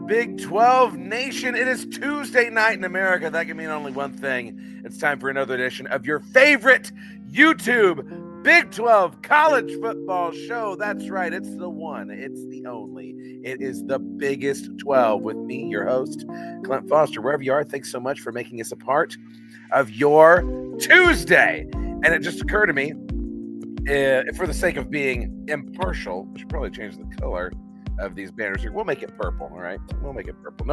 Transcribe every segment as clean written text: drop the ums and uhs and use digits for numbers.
Big 12 Nation? It is Tuesday night in America. That can mean only one thing. It's time for another edition of your favorite YouTube Big 12 college football show. That's right. It's the one. It's the only. It is the biggest 12 with me, your host, Clint Foster. Wherever you are, thanks so much for making us a part of your Tuesday. And it just occurred to me, for the sake of being impartial, we should probably change the color of these banners here. We'll make it purple, all right? We'll make it purple.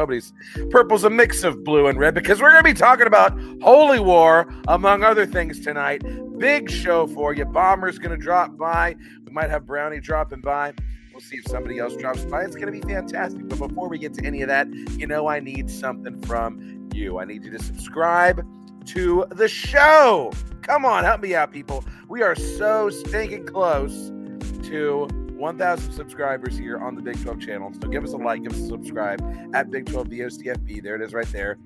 Purple's a mix of blue and red because we're going to be talking about Holy War, among other things tonight. Big show for you. Bomber's going to drop by. We might have Brownie dropping by. We'll see if somebody else drops by. It's going to be fantastic. But before we get to any of that, I need something from you. I need you to subscribe to the show. Come on, help me out, people. We are so stinking close to 1,000 subscribers here on the Big 12 channel. So give us a like, give us a subscribe at Big 12 VOCFB. There it is right there.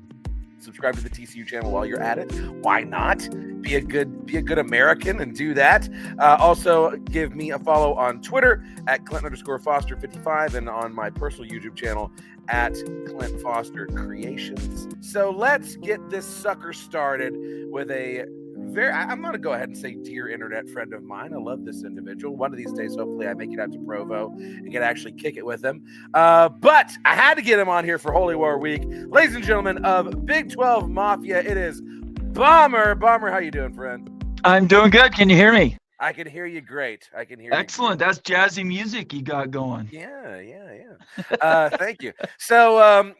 Subscribe to the TCU channel while you're at it. Why not? Be a good American and do that. Also, give me a follow on Twitter at Clint_Foster55 and on my personal YouTube channel at Clint Foster Creations. So let's get this sucker started with I'm going to go ahead and say dear internet friend of mine. I love this individual. One of these days, hopefully I make it out to Provo and can actually kick it with him. But I had to get him on here for Holy War Week. Ladies and gentlemen of Big 12 Mafia, it is Bomber. Bomber, how you doing, friend? I'm doing good. Can you hear me? I can hear you great. Excellent. That's jazzy music you got going. Yeah. Thank you. So,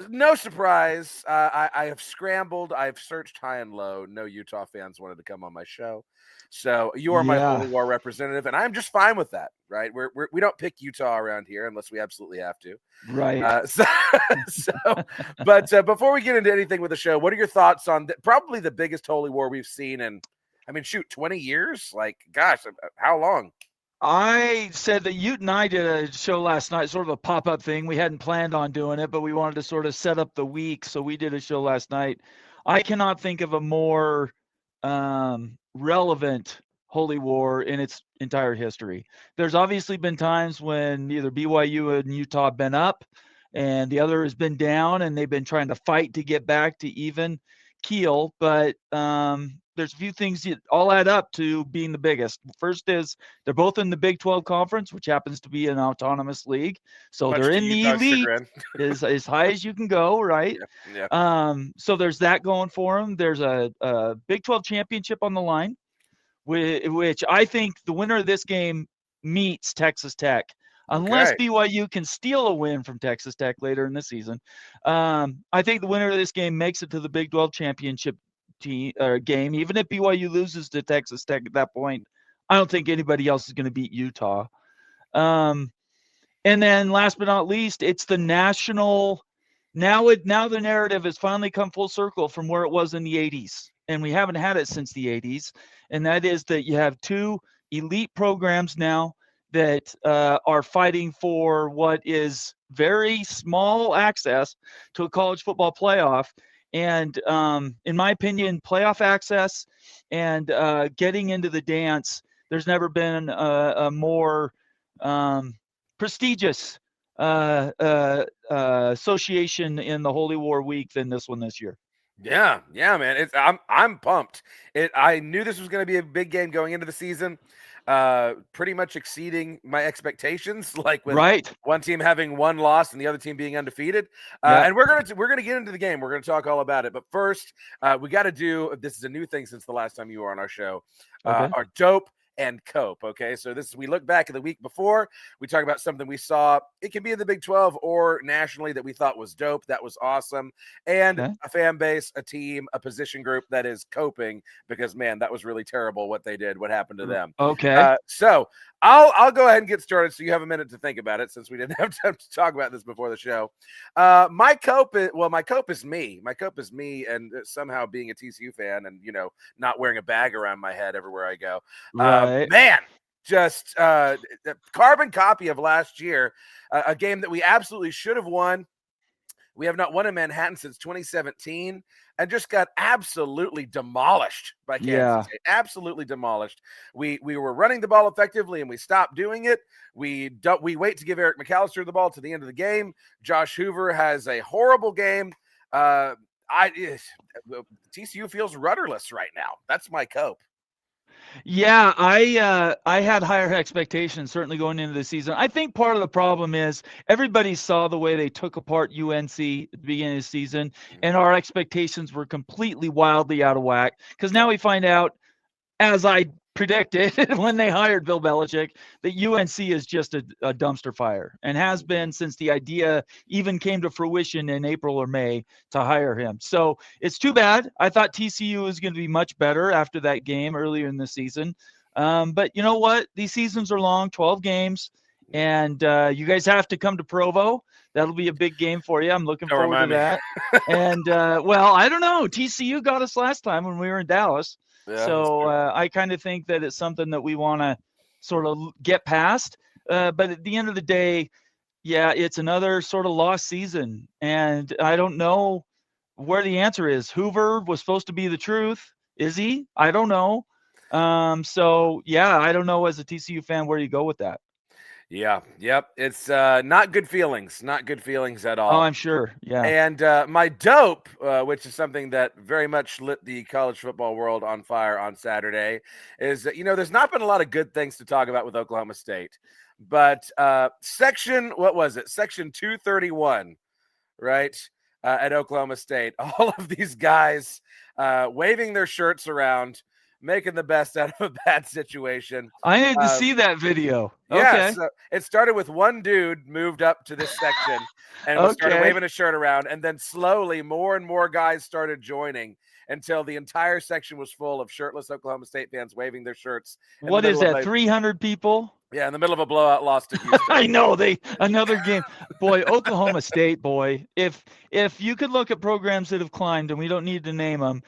no surprise. I have scrambled. I've searched high and low. No Utah fans wanted to come on my show. So you are my Holy War representative, and I'm just fine with that, right? We don't pick Utah around here unless we absolutely have to. Right. But before we get into anything with the show, what are your thoughts on probably the biggest Holy War we've seen in, 20 years? Like, gosh, how long? I said that Ute and I did a show last night, sort of a pop-up thing. We hadn't planned on doing it, but we wanted to sort of set up the week. So we did a show last night. I cannot think of a more relevant Holy War in its entire history. There's obviously been times when either BYU and Utah have been up and the other has been down, and they've been trying to fight to get back to even keel. But there's a few things that all add up to being the biggest. First is they're both in the Big 12 conference, which happens to be an autonomous league. So they're in the elite as high as you can go, right? Yeah. So there's that going for them. There's a Big 12 championship on the line, which I think the winner of this game meets Texas Tech. Unless BYU can steal a win from Texas Tech later in the season. I think the winner of this game makes it to the Big 12 championship game. Even if BYU loses to Texas Tech at that point, I don't think anybody else is going to beat Utah. And then last but not least, it's the national. Now the narrative has finally come full circle from where it was in the 80s. And we haven't had it since the 80s. And that is that you have two elite programs now that are fighting for what is very small access to a college football playoff. And in my opinion, playoff access and getting into the dance, there's never been a more prestigious association in the Holy War Week than this one this year. Yeah, man. I'm pumped. I knew this was going to be a big game going into the season. Pretty much exceeding my expectations, like with one team having one loss and the other team being undefeated. And we're gonna get into the game. We're gonna talk all about it. But first, we got to do. This is a new thing since the last time you were on our show. Our dope and cope. Okay, so we look back at the week before. We talk about something we saw. It can be in the Big 12 or nationally that we thought was dope. That was awesome. And a fan base, a team, a position group that is coping because, man, that was really terrible what they did, what happened to them. Okay. So I'll go ahead and get started so you have a minute to think about it since we didn't have time to talk about this before the show. My cope is me. My cope is me and somehow being a TCU fan and, not wearing a bag around my head everywhere I go. Man, just a carbon copy of last year, a game that we absolutely should have won. We have not won in Manhattan since 2017 and just got absolutely demolished by Kansas State. Absolutely demolished. We were running the ball effectively and we stopped doing it. We wait to give Eric McAllister the ball to the end of the game. Josh Hoover has a horrible game. TCU feels rudderless right now. That's my cope. Yeah, I had higher expectations certainly going into the season. I think part of the problem is everybody saw the way they took apart UNC at the beginning of the season, and our expectations were completely wildly out of whack. Because now we find out, as I predicted when they hired Bill Belichick, that UNC is just a dumpster fire and has been since the idea even came to fruition in April or May to hire him. So it's too bad. I thought TCU was going to be much better after that game earlier in the season. But you know what? These seasons are long, 12 games, and you guys have to come to Provo. That'll be a big game for you. I'm looking forward to that. And, well, I don't know. TCU got us last time when we were in Dallas. Yeah, so I kind of think that it's something that we want to sort of get past. But at the end of the day, yeah, it's another sort of lost season. And I don't know where the answer is. Hoover was supposed to be the truth. Is he? I don't know. So, yeah, I don't know as a TCU fan where you go with that. Yeah, yep. It's not good feelings. Not good feelings at all. Oh, I'm sure. Yeah. And my dope, which is something that very much lit the college football world on fire on Saturday, is that, there's not been a lot of good things to talk about with Oklahoma State. But Section 231, right, at Oklahoma State, all of these guys waving their shirts around, making the best out of a bad situation. I need to see that video. Yeah, okay. So it started with one dude moved up to this section and started waving his shirt around, and then slowly more and more guys started joining until the entire section was full of shirtless Oklahoma State fans waving their shirts. What is that, 300 people? Yeah, in the middle of a blowout loss to Houston. I know, another game. Boy, Oklahoma State, boy. If you could look at programs that have climbed, and we don't need to name them,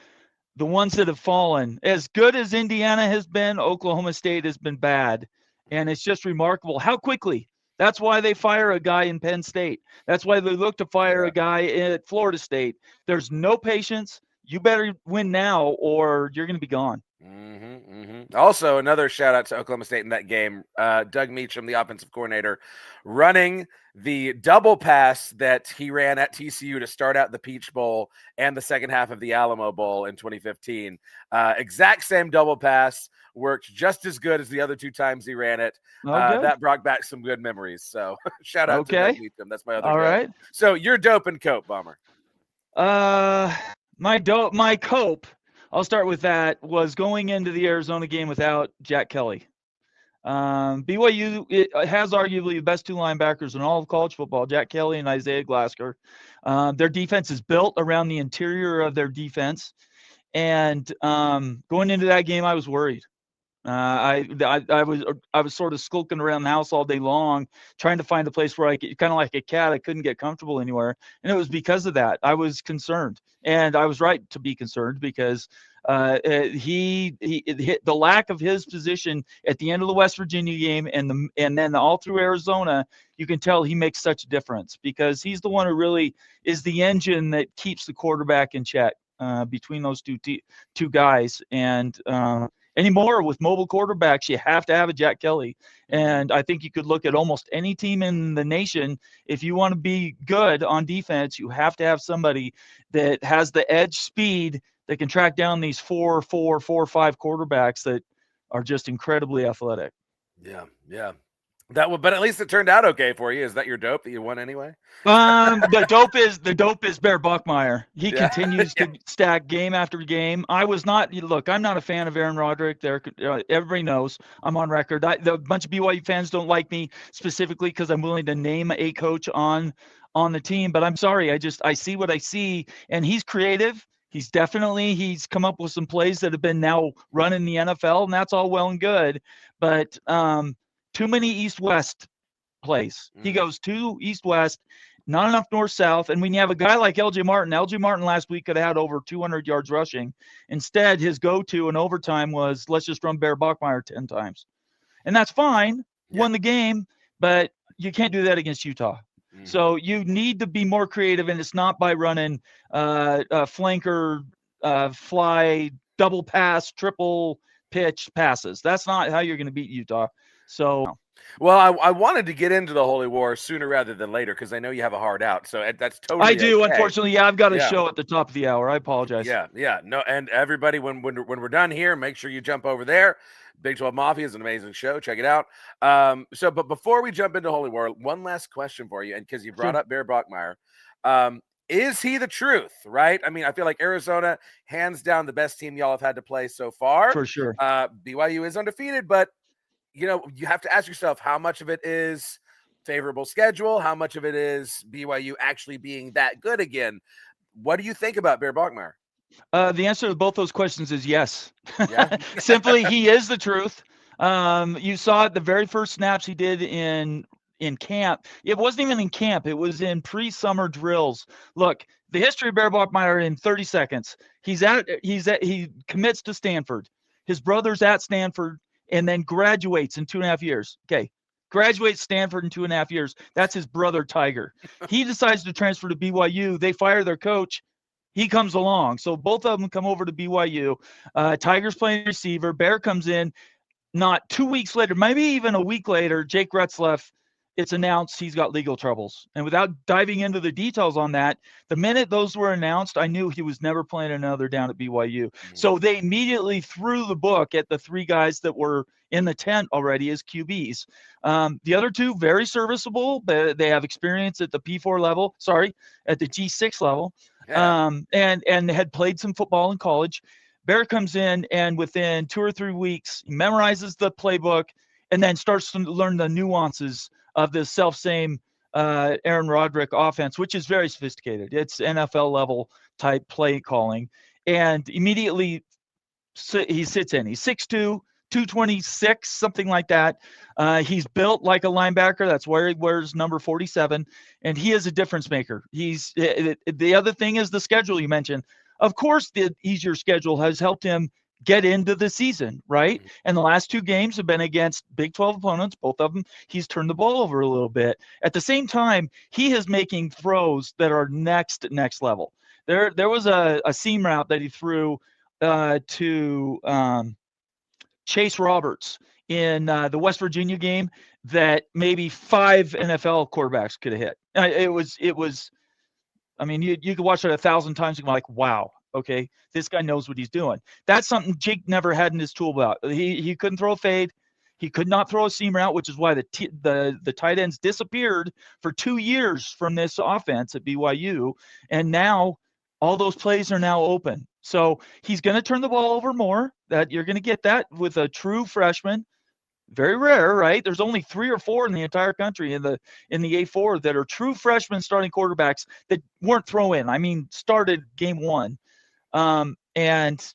the ones that have fallen, as good as Indiana has been, Oklahoma State has been bad. And it's just remarkable how quickly. That's why they fire a guy in Penn State. That's why they look to fire a guy at Florida State. There's no patience. You better win now or you're going to be gone. Also, another shout out to Oklahoma State in that game. Doug Meacham, the offensive coordinator, running the double pass that he ran at TCU to start out the Peach Bowl and the second half of the Alamo Bowl in 2015. Exact same double pass, worked just as good as the other two times he ran it. That brought back some good memories. So shout out to Doug Meacham. That's my other All dope. Right. So you're dope and cope, Bomber. My cope, I'll start with that, was going into the Arizona game without Jack Kelly. BYU has arguably the best two linebackers in all of college football, Jack Kelly and Isaiah Glasker. Their defense is built around the interior of their defense. And going into that game, I was worried. I was sort of skulking around the house all day long, trying to find a place where I could, kind of like a cat, I couldn't get comfortable anywhere. And it was because of that. I was concerned, and I was right to be concerned because he the lack of his position at the end of the West Virginia game and then all through Arizona, you can tell he makes such a difference because he's the one who really is the engine that keeps the quarterback in check between those two guys. And anymore with mobile quarterbacks, you have to have a Jack Kelly. And I think you could look at almost any team in the nation. If you want to be good on defense, you have to have somebody that has the edge speed that can track down these 4-5 quarterbacks that are just incredibly athletic. Yeah. But at least it turned out okay for you. Is that your dope that you won anyway? The dope is Bear Buckmeyer. He continues to stack game after game. I'm not a fan of Aaron Roderick. Everybody knows I'm on record. A bunch of BYU fans don't like me specifically because I'm willing to name a coach on the team. But I'm sorry, I see what I see, and he's creative. He's come up with some plays that have been now run in the NFL, and that's all well and good. But too many east-west plays. He goes too east-west, not enough north-south. And when you have a guy like LJ Martin last week could have had over 200 yards rushing. Instead, his go-to in overtime was, let's just run Bear Buckmeyer 10 times. And that's fine. Won the game, but you can't do that against Utah. So you need to be more creative, and it's not by running flanker, fly, double pass, triple pitch passes. That's not how you're going to beat Utah. So, well, I wanted to get into the Holy War sooner rather than later because I know you have a hard out. So that's totally I do, okay. unfortunately. Yeah, I've got a show at the top of the hour. I apologize. Yeah. No, and everybody, when we're done here, make sure you jump over there. Big 12 Mafia is an amazing show. Check it out. But before we jump into Holy War, one last question for you, and because you brought up Bear Bachmeier, is he the truth? Right? I mean, I feel like Arizona, hands down, the best team y'all have had to play so far. For sure. BYU is undefeated, but you have to ask yourself how much of it is favorable schedule, how much of it is BYU actually being that good again. What do you think about Bear Bachmeier? The answer to both those questions is yes. Yeah. Simply, he is the truth. You saw it the very first snaps he did in camp. It wasn't even in camp. It was in pre-summer drills. Look, the history of Bear Bachmeier in 30 seconds. He commits to Stanford. His brother's at Stanford and then graduates in 2.5 years. Okay. Graduates Stanford in 2.5 years. That's his brother, Tiger. He decides to transfer to BYU. They fire their coach. He comes along. So both of them come over to BYU. Tiger's playing receiver. Bear comes in. Not 2 weeks later, maybe even a week later, Jake Retzlaff, it's announced he's got legal troubles. And without diving into the details on that, the minute those were announced, I knew he was never playing another down at BYU. So they immediately threw the book at the 3 guys that were in the tent already as QBs. The other 2, very serviceable. They have experience at the P4 level, at the G6 level, and had played some football in college. Bear comes in, and within 2 or 3 weeks, he memorizes the playbook and then starts to learn the nuances of the self-same Aaron Roderick offense, which is very sophisticated. It's NFL level type play calling. And immediately he sits in. He's 6'2", 226, something like that. He's built like a linebacker. That's where he wears number 47. And he is a difference maker. The other thing is the schedule you mentioned. Of course, the easier schedule has helped him get into the season, right? And the last 2 games have been against Big 12 opponents. Both of them, he's turned the ball over a little bit. At the same time, he is making throws that are next level. There was a seam route that he threw to Chase Roberts in the West Virginia game that maybe 5 NFL quarterbacks could have hit. It was. I mean, you could watch it 1,000 times and be like, wow, okay, this guy knows what he's doing. That's something Jake never had in his tool belt. He couldn't throw a fade. He could not throw a seam route, which is why the tight ends disappeared for 2 years from this offense at BYU. And now all those plays are now open. So he's going to turn the ball over more. That you're going to get that with a true freshman. Very rare, right? There's only 3 or 4 in the entire country in the A4 that are true freshmen starting quarterbacks that weren't throw-in. I mean, started game 1, and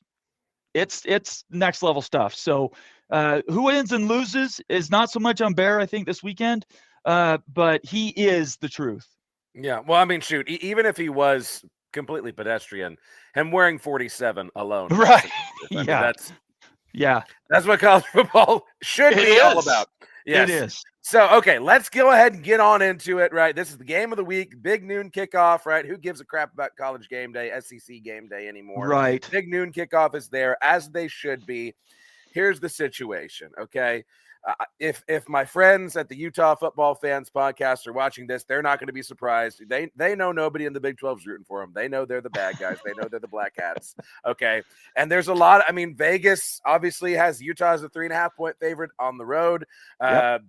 it's next level stuff. So who wins and loses is not so much on Bear, I think, this weekend, but he is the truth. Yeah, well, I mean, shoot, even if he was completely pedestrian, him wearing 47 alone, right? That's what college football should be all about. Yes. It is. So, okay, let's go ahead and get on into it, right? This is the game of the week, big noon kickoff, right? Who gives a crap about college game day, SEC game day anymore? Right. Big noon kickoff is there, as they should be. Here's the situation, okay? If my friends at the Utah Football Fans podcast are watching this, they're not going to be surprised. They know nobody in the Big 12 is rooting for them. They know they're the bad guys. They know they're the black hats. Okay. And there's a lot. I mean, Vegas obviously has Utah as a 3.5-point favorite on the road.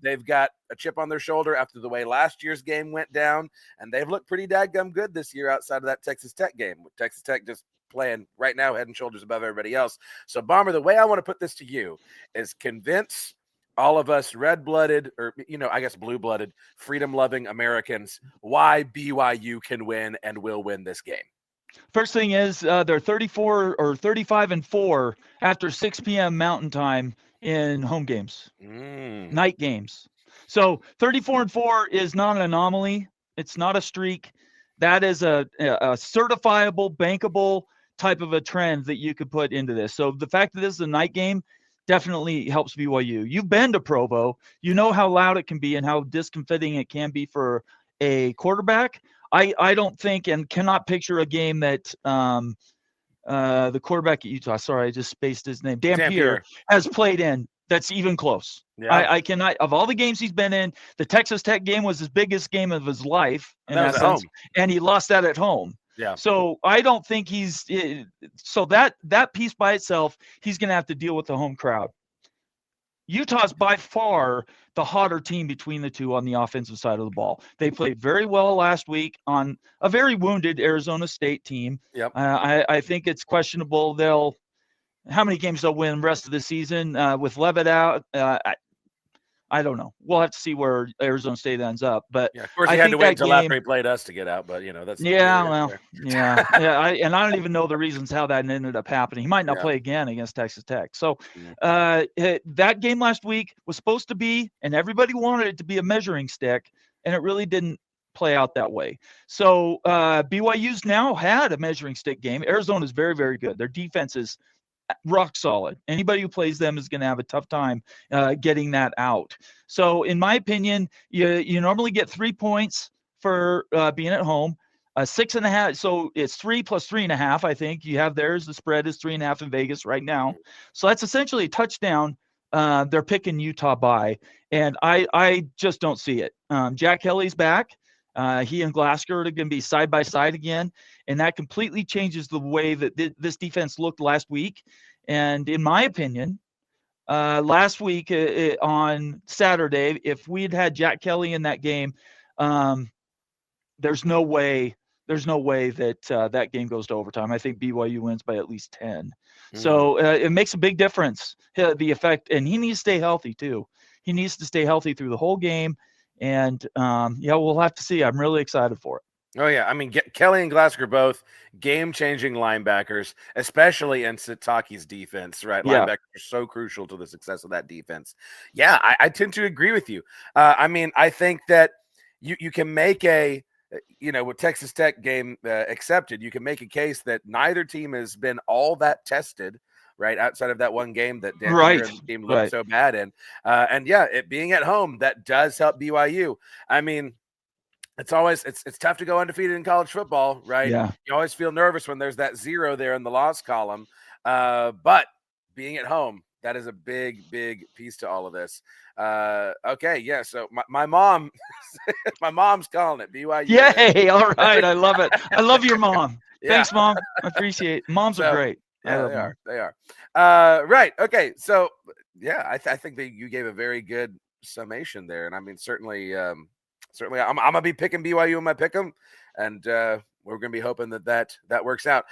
They've got a chip on their shoulder after the way last year's game went down, and they've looked pretty dadgum good this year outside of that Texas Tech game. With Texas Tech just playing right now head and shoulders above everybody else. So, Bomber, the way I want to put this to you is convince all of us red-blooded, or, I guess blue-blooded, freedom-loving Americans why BYU can win and will win this game. First thing is they're 34 or 35-4 after 6 p.m. Mountain Time in home games, night games. So 34-4 is not an anomaly. It's not a streak. That is a certifiable, bankable type of a trend that you could put into this. So the fact that this is a night game definitely helps BYU. You've been to Provo. You know how loud it can be and how discomforting it can be for a quarterback, I don't think and cannot picture a game that the quarterback at Utah, sorry, I just spaced his name, Dampier, has played in that's even close. Yeah. I cannot, of all the games he's been in, the Texas Tech game was his biggest game of his life, in essence, and he lost that at home. Yeah. So I don't think so that piece by itself, he's going to have to deal with the home crowd. Utah's by far the hotter team between the two on the offensive side of the ball. They played very well last week on a very wounded Arizona State team. Yep. I think it's questionable how many games they'll win the rest of the season with Levitt out. I don't know. We'll have to see where Arizona State ends up. But yeah, of course, he had to wait until after he played us to get out. But that's yeah. I don't even know the reasons how that ended up happening. He might not play again against Texas Tech. So that game last week was supposed to be, and everybody wanted it to be, a measuring stick, and it really didn't play out that way. So BYU's now had a measuring stick game. Arizona's very, very good. Their defense is rock solid. Anybody who plays them is going to have a tough time getting that out. So in my opinion, you normally get 3 points for being at home. 6.5. So it's 3 plus 3.5. I think you have theirs. The spread is 3.5 in Vegas right now. So that's essentially a touchdown. They're picking Utah by, and I just don't see it. Jack Kelly's back. He and Glasgow are going to be side by side again, and that completely changes the way that this defense looked last week. And in my opinion, last week on Saturday, if we'd had Jack Kelly in that game, there's no way that that game goes to overtime. I think BYU wins by at least 10. So it makes a big difference, the effect, and he needs to stay healthy too. He needs to stay healthy through the whole game. And we'll have to see. I'm really excited for it. Oh, yeah. I mean, Kelly and Glasgow are both game-changing linebackers, especially in Sitake's defense, right? Yeah. Linebackers are so crucial to the success of that defense. Yeah, I tend to agree with you. I mean, I think that you can make with Texas Tech game accepted, you can make a case that neither team has been all that tested, right, outside of that one game that Dan and the team looked so bad in. And it being at home, that does help BYU. I mean, it's tough to go undefeated in college football, right? Yeah. You always feel nervous when there's that 0 there in the loss column. But being at home, that is a big, big piece to all of this. Okay, yeah. So my mom, my mom's calling it BYU. Yay! All right, I love it. I love your mom. Yeah. Thanks, Mom. I appreciate it. Moms are great. Yeah, they are. Right. Okay. So, I think that you gave a very good summation there. And I mean, certainly, I'm going to be picking BYU in my pick 'em. And we're going to be hoping that works out.